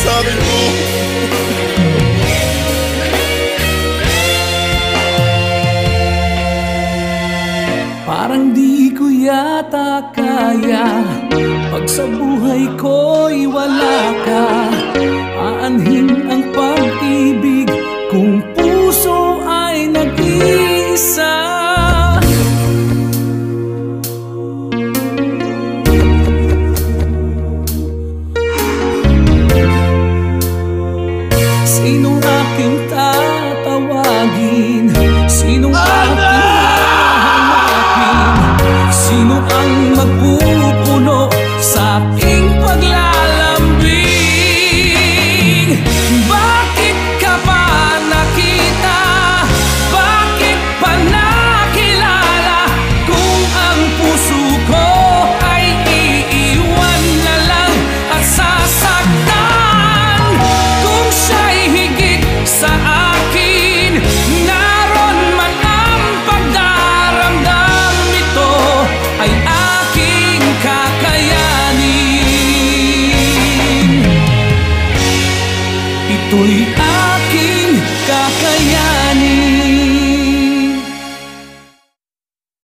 sa akin mo. Parang di ko yata kaya pag sa buhay ko'y wala ka. Aanhin ang pag-ibig kung puso ay nag-iisa. Sinong aking tatawagin? Sinong aking hahanapin? Sino ang magpupuno sa aking paglalambing?